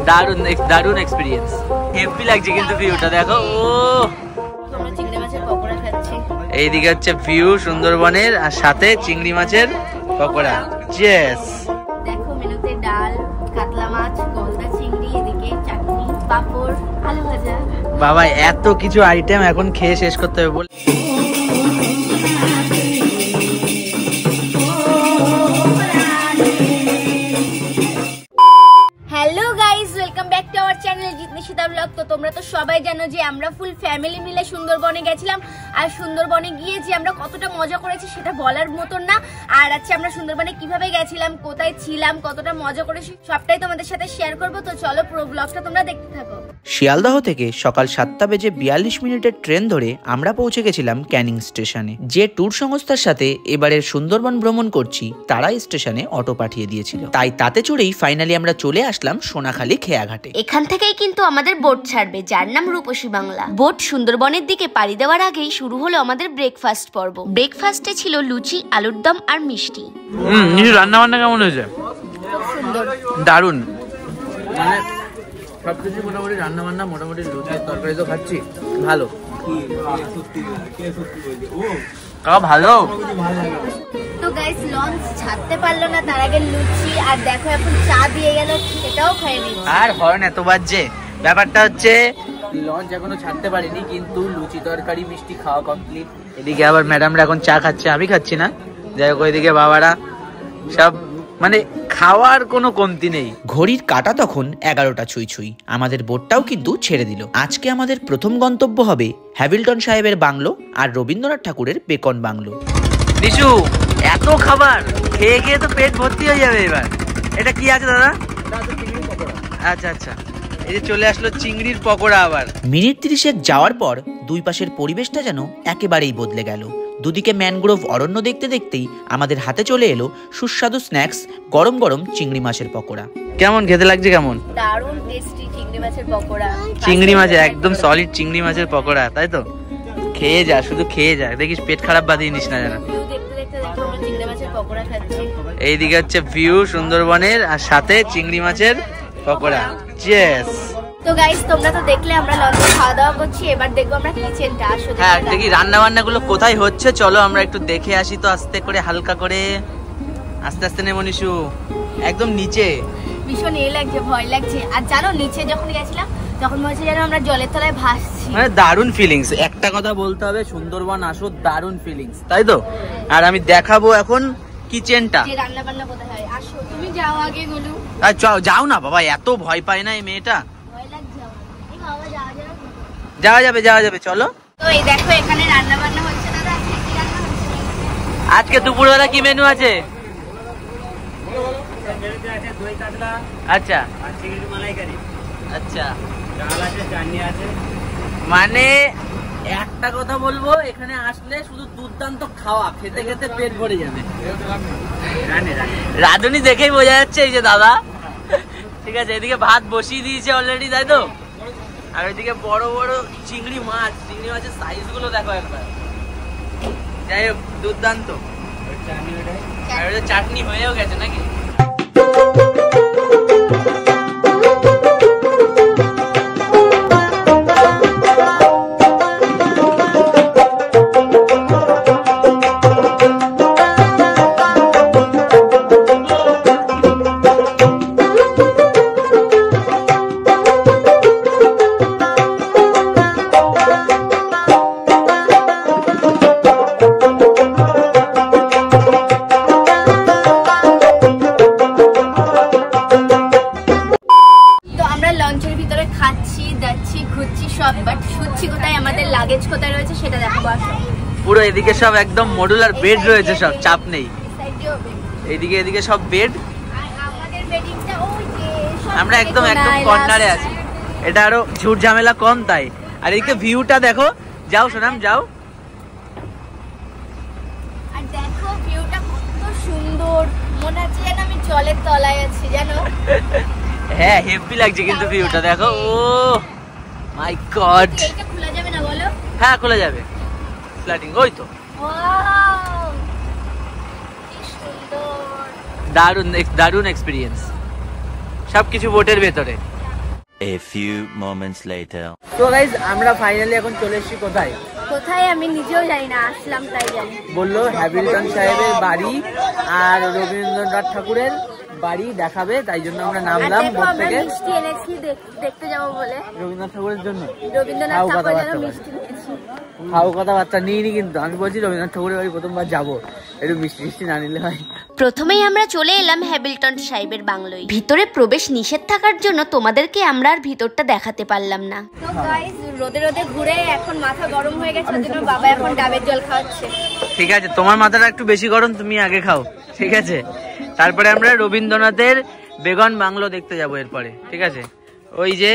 দারুণ দারুণ experience. Heavy লাগছে কিন্তু ভিউটা দেখো। ও আমরা চিংড়ি মাছের পকোড়া খাচ্ছি। এইদিকে হচ্ছে ভিউ সুন্দরবনের, আর সাথে চিংড়ি মাছের পকোড়া। চিয়ার্স। দেখো মেনুতে ডাল, কাতলা মাছ, গলদা চিংড়ি, এদিকে চাটনি, পাঁপড়, আলু ভাজা। বাবা এত কিছু আইটেম এখন খেয়ে শেষ করতে হবে বলে। Hello guys, welcome back to our channel Jitnishita blog. তো তোমরা তো সবাই জানো যে আমরা ফুল ফ্যামিলি মিলে সুন্দরবনে গেছিলাম, আর সুন্দরবনে গিয়ে যে আমরা কতটা মজা করেছি সেটা বলার মতন না। আর আজকে আমরা সুন্দরবনে কিভাবে গেছিলাম, কোথায় ছিলাম, কতটা মজা করেছি সবটাই তোমাদের সাথে শেয়ার করবো। তো চলো পুরো ব্লগটা তোমরা দেখতে থাকো। শিয়ালদহ থেকে সকাল 7:42 ট্রেন ধরে আমরা পৌঁছে গেছিলাম ক্যানিং স্টেশনে। যে ট্যুর সংস্থার সাথে এবারের সুন্দরবন ভ্রমণ করছি তারা স্টেশনে অটো পাঠিয়ে দিয়েছিল, তাই তাতে চড়েই ফাইনালি আমরা চলে আসলাম সোনাখালী খেয়াঘাটে। এখান থেকেই কিন্তু আমাদের বোট ছাড়বে, যার নাম রূপসী বাংলা। বোট সুন্দরবনের দিকে পাড়ি দেওয়ার আগেই শুরু হলো আমাদের ব্রেকফাস্ট পর্ব। ব্রেকফাস্টে ছিল লুচি, আলুর দম আর মিষ্টি। রান্না বান্না কেমন হয়েছে? সুন্দর, দারুণ। মানে সবকিছু মোটামুটি রান্না বান্না, মোটামুটি লুচি তরকারি তো খাচ্ছি, ভালো ভালো। তো গাইস লঞ্চ ছাড়তে পারলো না, তার আগে লুচি আর দেখো এখন চা দিয়ে গেল, সেটাও খেয়ে নিচ্ছি। আর হর্ন এত বাজছে। ব্যাপারটা হচ্ছে লঞ্চ এখনো ছাড়তে পারিনি, কিন্তু লুচি তরকারি মিষ্টি খাওয়া কমপ্লিট। এদিকে আবার ম্যাডামরা এখন চা খাচ্ছে, আমি খাচ্ছি না। যাই হোক, ওইদিকে বাবারা সব, মানে খাওয়ার কোনো কমতি নেই। ঘড়ির কাঁটা তখন 11টা ছুঁই। আমাদের বোটটাও কিন্তু ছেড়ে দিল। আজকে আমাদের প্রথম গন্তব্য হবে হ্যাভিলটন সাহেবের বাংলো আর রবীন্দ্রনাথ ঠাকুরের বেকন বাংলো। নিশু, এত খাবার খেয়ে খেয়ে তো পেট ভর্তি হয়ে যাবে এবার। এটা কি আছে দাদা? আচ্ছা আচ্ছা, এই যে চলে আসলো চিংড়ির পকোড়া। আবার মিনিট 30 যাওয়ার পর দুই পাশের পরিবেশটা যেন একেবারেই বদলে গেল। দুদিকে ম্যানগ্রোভ অরণ্য দেখতে দেখতেই আমাদের হাতে চলে এলো সুস্বাদু স্ন্যাক্স, গরম গরম চিংড়ি মাছের পকোড়া। কেমন খেতে লাগছে? কেমন? দারুণ টেস্টি চিংড়ি মাছের পকোড়া। চিংড়ি মাছের একদম সলিড চিংড়ি মাছের পকোড়া, তাই তো? খেয়ে যা, শুধু খেয়ে যা, দেখিস পেট খারাপ বাঁধিয়ে নিস না যেন। দেখতে দেখতে দেখো আমরা চিংড়ি মাছের পকোড়া খাচ্ছি। এইদিকে হচ্ছে ভিউ সুন্দরবনের, আর সাথে চিংড়ি মাছের পকোড়া। চিয়ার্স। তো গাইস তোমরা তো দেখলে আমরা লঞ্চে খাওয়া দাওয়া করছি, এবার দেখবো আমরা কিচেনটা। আসলে হ্যাঁ, দেখি রান্না বান্না গুলো কোথায় হচ্ছে, চলো আমরা একটু দেখে আসি। তো আস্তে করে, হালকা করে, আস্তে আস্তে নেমো নিশু, একদম নিচে। ভীষণ লাগছে, ভয় লাগছে। আর জানো নিচে যখন গেছিলাম তখন মনে হচ্ছে যেন আমরা জলের তলায় ভাসছি। মানে দারুণ ফিলিংস। একটা কথা বলতে হবে, সুন্দরবন আসো, দারুণ ফিলিংস, তাই তো? আর আমি দেখাবো এখন কিচেনটা, যে রান্না বান্না কোথায় হয়। আসো, তুমি যাও আগে গুলু। আর যাও না বাবা, এত ভয় পায় না এই মেয়েটা। ভয় লাগছে আমার। এই বাবা যাওয়া যাওয়া যাবে, চলো। তো এই দেখো এখানে রান্না বান্না হচ্ছে। দাদা আজকে কি রান্না হচ্ছে? আজকে দুপুরবেলা কি মেনু আছে? আচ্ছা আচ্ছা, মানে একটা কথা বলবো, এখানে আসলে শুধু দুর্দান্ত খাওয়া, খেতে খেতে পেট ভরে যাবে। রাঁধুনি দেখেই বোঝা যাচ্ছে, এই যে দাদা। ঠিক আছে, এদিকে ভাত বসিয়ে দিয়েছে অলরেডি, তাই তো? আর ওইদিকে বড় বড় চিংড়ি মাছের সাইজ গুলো দেখো একবার। যাই হোক, দুর্দান্ত। চাটনি হয়েও গেছে নাকি? পুরো এদিকে সব একদম মডুলার বেড রয়েছে, সব চাপ নেই। এদিকে সব বেড, আমরা একদম কর্নারে আছি। এটা আরো ঝুট ঝামেলা কম, তাই। আর এদিকে ভিউটা দেখো। যাও সোনাম, যাও। আর দেখো ভিউটা কত সুন্দর, মনে হচ্ছে যেন আমি জলের তলায় আছি, জানো? হ্যাঁ, হেভি লাগছে কিন্তু ভিউটা দেখো। ও মাই গড, এটা খোলা যাবে না বলো? হ্যাঁ খোলা যাবে, ফ্ল্যাটিং। ওই তো, ওয়াও কি সুন্দর, দারুণ দারুণ এক্সপিরিয়েন্স। সবকিছু বোটের ভেতরে। A few moments later. তো গাইজ আমরা ফাইনালি এখন চলে এসেছি কোথায়? কোথায় আমি নিজেও জানি না, আসলাম তাই জানি। বললো হ্যামিল্টন সাহেবের বাড়ি আর রবীন্দ্রনাথ ঠাকুরের বাড়ি দেখাবে, তাই জন্য আমরা নামলাম বোট থেকে। মিষ্টি এনেছি দেখতে যাবো বলে। রবীন্দ্রনাথ ঠাকুরের জন্য রবীন্দ্রনাথ ঠাকুরের জন্য মিষ্টি এনেছি। খাও কথাবার্তা নিইনি, কিন্তু আমি বলছি রবীন্দ্রনাথ ঠাকুরের বাড়ি প্রথমবার যাবো, একটু মিষ্টি না নিলে হয়। প্রথমেই আমরা চলে এলাম হ্যামিল্টন সাহেবের বাংলোয়। ভিতরে প্রবেশ নিষেধ থাকার জন্য তোমাদেরকে আমরা আর ভিতরটা দেখাতে পারলাম না। তো গাইস রোদে রোদে ঘুরে এখন মাথা গরম হয়ে গেছে, ওর জন্য বাবা এখন ডাবের জল খাওয়াচ্ছে। ঠিক আছে, তোমার মাথাটা একটু বেশি গরম, তুমি আগে খাও, ঠিক আছে? তারপরে আমরা রবীন্দ্রনাথের বেগন বাংলো দেখতে যাবো এরপরে, ঠিক আছে? ওই যে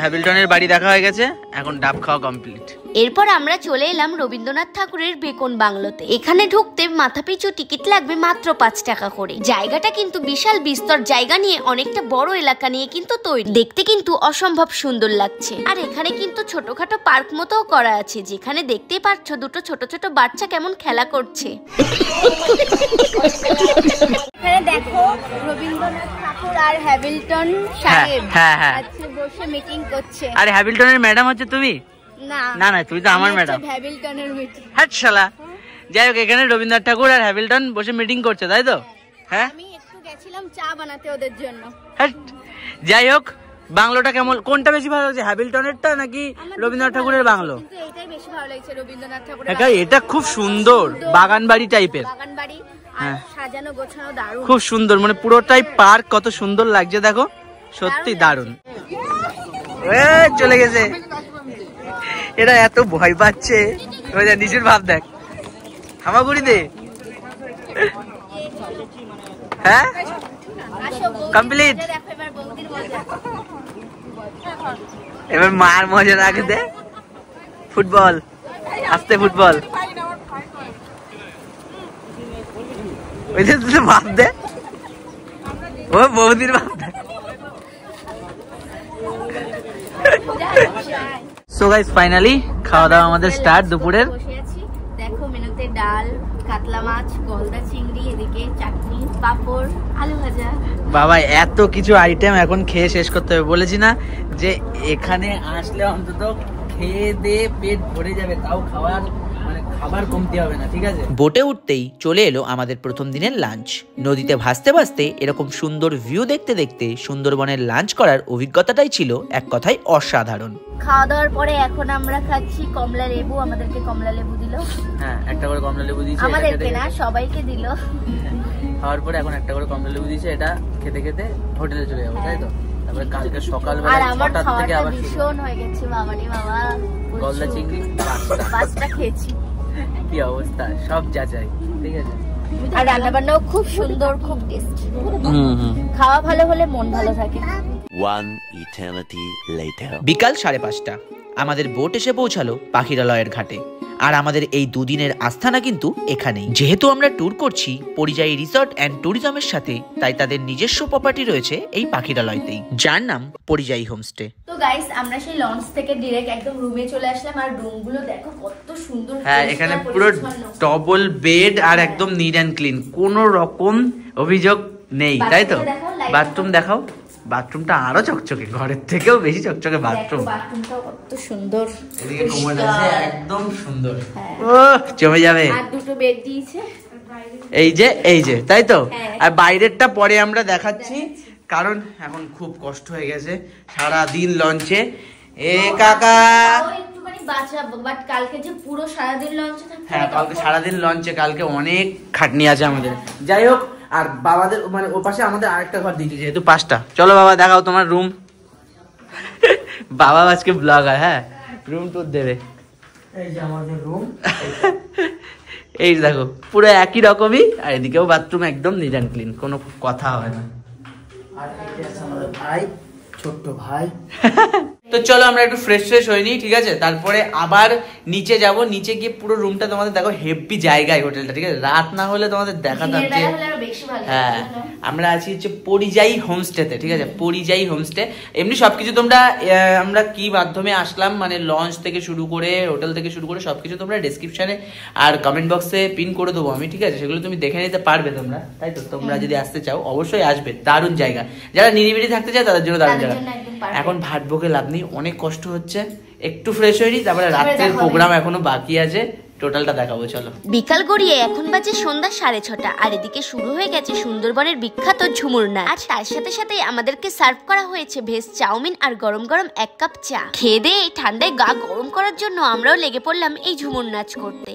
হ্যামিল্টনের বাড়ি দেখা হয়ে গেছে, এখন ডাব খাওয়া কমপ্লিট। এরপর আমরা চলে এলাম রবীন্দ্রনাথ ঠাকুরের বেকন বাংলোতে। এখানে ঢুকতে মাথাপিছু টিকিট লাগবে মাত্র 5 টাকা করে। জায়গাটা কিন্তু বিশাল বিস্তর জায়গা নিয়ে, অনেকটা বড় এলাকা নিয়ে কিন্তু তৈরি। দেখতে কিন্তু অসম্ভব সুন্দর লাগছে। আর এখানে কিন্তু ছোটখাটো পার্ক মতো করা আছে, যেখানে দেখতেই পাচ্ছ দুটো ছোট ছোট বাচ্চা কেমন খেলা করছে। এখানে দেখো রবীন্দ্রনাথ ঠাকুর আর হ্যামিল্টন সাহেব আজকে বসে মিটিং করছে। আরে হ্যামিল্টনের ম্যাডাম হচ্ছে তুমি? না না, তুমি তো আমার ম্যাডাম। হ্যামিল্টনের মিটিং। হ্যাঁ শালা, যাই হোক এখানে রবীন্দ্রনাথ ঠাকুর আর হ্যামিল্টন বসে মিটিং করছে, তাই তো? হ্যাঁ, আমি একটু গেছিলাম চা বানাতে ওদের জন্য। হ্যাঁ, যাই হোক বাংলোটা কেমন, কোনটা বেশি ভালো লাগছে, হ্যামিল্টনেরটা নাকি রবীন্দ্রনাথ ঠাকুরের বাংলো? কিন্তু এটাই বেশি ভালো লাগছে, রবীন্দ্রনাথ ঠাকুরের। হ্যাঁ, এটা খুব সুন্দর, বাগান বাড়ি টাইপের। বাগান বাড়ি আর সাজানো গোছানো দারুণ, খুব সুন্দর, মানে পুরোটাই পার্ক, কত সুন্দর লাগছে দেখো, সত্যি দারুণ। চলে গেছে, এরা এত ভয় পাচ্ছে, নিচুর ভাব দেখ, হামাগুড়ি দে। হ্যাঁ কমপ্লিট, এবার মার মজা রাখে দে। ফুটবল, আস্তে ফুটবল, ওই যে ভাব দে, ও বৌদির ভাব দে। সো গাইস ফাইনালি খাওয়া দাওয়া আমাদের স্টার্ট দুপুরের। দেখো মেনুতে ডাল, কাতলা মাছ, গলদা চিংড়ি, এদিকে চাটনি, পাপড়, আলু ভাজা। বাবা এত কিছু আইটেম এখন খেয়ে শেষ করতে হবে, বলেছি না যে এখানে আসলে অন্তত খেয়ে দিয়ে পেট ভরে যাবে, তাও খাওয়ার মানে খাবার কমতি হবে না, ঠিক আছে? বোটে উঠতেই চলে এলো আমাদের প্রথম দিনের লাঞ্চ। নদীতে ভাসতে ভাসতে এরকম সুন্দর ভিউ দেখতে দেখতে সুন্দরবনের লাঞ্চ করার অভিজ্ঞতাটাই ছিল এক কথায় অসাধারণ। খাওয়া দাওয়ার পরে এখন আমরা খাচ্ছি কমলা লেবু, আমাদেরকে কমলা লেবু দিল। হ্যাঁ, একটা করে কমলা লেবু দিয়েছে, আমাদেরকে না সবাইকে দিল। খাওয়ার পরে এখন একটা করে কমলা লেবু দিয়েছে, এটা খেতে খেতে হোটেলে চলে যাবো, তাই তো? তারপরে কালকে সকালবেলা 6টা থেকে আবার ভীষণ হয়ে গেছে, বাবারে বাবা, গলদা চিংড়ি 5টা খেয়েছি। কি অবস্থা, সব যাচাই, ঠিক আছে? আর রান্না বান্নাও খুব সুন্দর, খুব টেস্টি। খাওয়া ভালো হলে মন ভালো থাকে। One eternity later. বিকাল 5:30 আমাদের বোট এসে পৌঁছালো পাখিরালয়ের ঘাটে। আর আমাদের এই দুদিনের আস্থানা কিন্তু এখানেই। যেহেতু আমরা ট্যুর করছি পরিযায়ী রিসর্ট অ্যান্ড ট্যুরিজমের সাথে, তাই তাদের নিজস্ব প্রপার্টি রয়েছে এই পাখিরালয়তেই, যার নাম পরিযায়ী হোমস্টে। তো গাইস আমরা সেই লঞ্চ থেকে ডিরেক্ট একদম রুমে চলে আসলাম, আর রুমগুলো দেখো কত সুন্দর। হ্যাঁ, এখানে পুরো ডবল বেড আর একদম নিট অ্যান্ড ক্লিন, কোনো রকম অভিযোগ নেই, তাই তো? বাথরুম দেখাও, বাথরুমটা আরো চকচকে, ঘরের থেকেও বেশি চকচকে বাথরুম। বাথরুমটা কত সুন্দর, এদিকে কোমর আছে একদম সুন্দর, ও জমে যাবে। আর দুটো বেড দিয়েছে, এই যে তাই তো? আর বাইরেরটা পরে আমরা দেখাচ্ছি, কারণ এখন খুব কষ্ট হয়ে গেছে সারা দিন লঞ্চে। এ কাকা একটুখানি বাঁচাবো, বাট কালকে যে পুরো সারাদিন লঞ্চে থাকতে। হ্যাঁ, কালকে সারাদিন লঞ্চে, কালকে অনেক খাটনি আছে আমাদের। যাই হোক, আর বাবাদের মানে ওর পাশে আমাদের আরেকটা ঘর দিয়েছে, যেহেতু 5টা। চলো বাবা দেখাও তোমার রুম। বাবা আজকে ব্লগার, হ্যাঁ রুম টুর দেবে। এই যে আমাদের রুম, এই দেখো পুরো একই রকমই, আর এদিকেও বাথরুম একদম নিট অ্যান্ড ক্লিন, কোনো কথা হবে না। আর এটা আছে আমাদের ভাই, ছোট্ট ভাই। তো চলো আমরা একটু ফ্রেশ হইনি, ঠিক আছে? তারপরে আবার নিচে যাব, নিচে গিয়ে পুরো রুমটা তোমাদের দেখো, হেভি জায়গায় হোটেলটা, ঠিক আছে? রাত না হলে তোমাদের দেখাতাম যে হ্যাঁ আমরা আছি হচ্ছে পরিযায়ী হোমস্টেতে, ঠিক আছে? পরিযায়ী হোমস্টে। এমনি সবকিছু তোমরা আমরা কি মাধ্যমে আসলাম, মানে লঞ্চ থেকে শুরু করে হোটেল থেকে শুরু করে সবকিছু তোমরা ডেসক্রিপশনে আর কমেন্ট বক্সে পিন করে দেবো আমি, ঠিক আছে? সেগুলো তুমি দেখে নিতে পারবে তোমরা, তাই তো? তোমরা যদি আসতে চাও অবশ্যই আসবে, দারুণ জায়গা। যারা নিরিবিলি থাকতে চায় তাদের জন্য দারুণ জায়গা। এখন ভাত বকে লাভ নেই, অনেক কষ্ট হচ্ছে, একটু ফ্রেশ হয়ে নি, তারপরে রাতের প্রোগ্রাম এখনো বাকি আছে, টোটালটা দেখাবো চলো। বিকাল গড়িয়ে এখন বাজে সন্ধ্যা 6:30 আর এদিকে শুরু হয়ে গেছে সুন্দরবনের বিখ্যাত ঝুমুর নাচ। আর তার সাথে সাথে আমাদেরকে সার্ভ করা হয়েছে ভেজ চাউমিন আর গরম গরম 1 কাপ চা। খেয়ে দিয়ে এই ঠান্ডায় গা গরম করার জন্য আমরাও লেগে পড়লাম এই ঝুমুর নাচ করতে।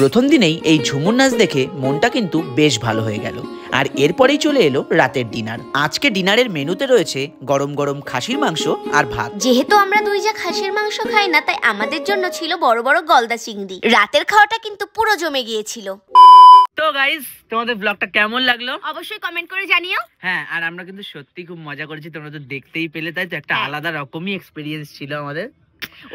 প্রথম দিনেই এই ঝুমুর নাচ দেখে মনটা কিন্তু বেশ ভালো হয়ে গেল। আর এরপরেই চলে এলো রাতের ডিনার। আজকে ডিনারের মেনুতে রয়েছে গরম গরম খাসির মাংস আর ভাত। যেহেতু আমরা দুই যা খাসির মাংস খাই না, তাই আমাদের জন্য ছিল বড় বড় গলদা চিংড়ি। রাতের খাওয়াটা কিন্তু পুরো জমে গিয়েছিল। তো গাইস, তোমাদের ব্লগটা কেমন লাগলো অবশ্যই কমেন্ট করে জানিও। হ্যাঁ, আর আমরা কিন্তু সত্যি খুব মজা করেছি, তোমরা তো দেখতেই পেলে, তাই তো একটা আলাদা রকমই এক্সপিরিয়েন্স ছিল আমাদের।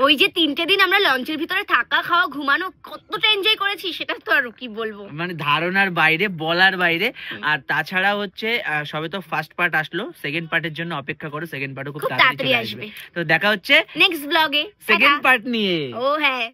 ওই যে 3টে দিন আমরা লঞ্চের ভিতরে থাকা খাওয়া ঘুমানো কতটা এনজয় করেছি সেটা তো আর কি বলবো, মানে ধারণার বাইরে, বলার বাইরে। আর তাছাড়া হচ্ছে সবে তো ফার্স্ট পার্ট আসলো, সেকেন্ড পার্টের জন্য অপেক্ষা করো, সেকেন্ড পার্টও খুব তাড়াতাড়ি আসবে। তো দেখা হচ্ছে নেক্সট ব্লগে সেকেন্ড পার্ট নিয়ে। ও হ্যাঁ।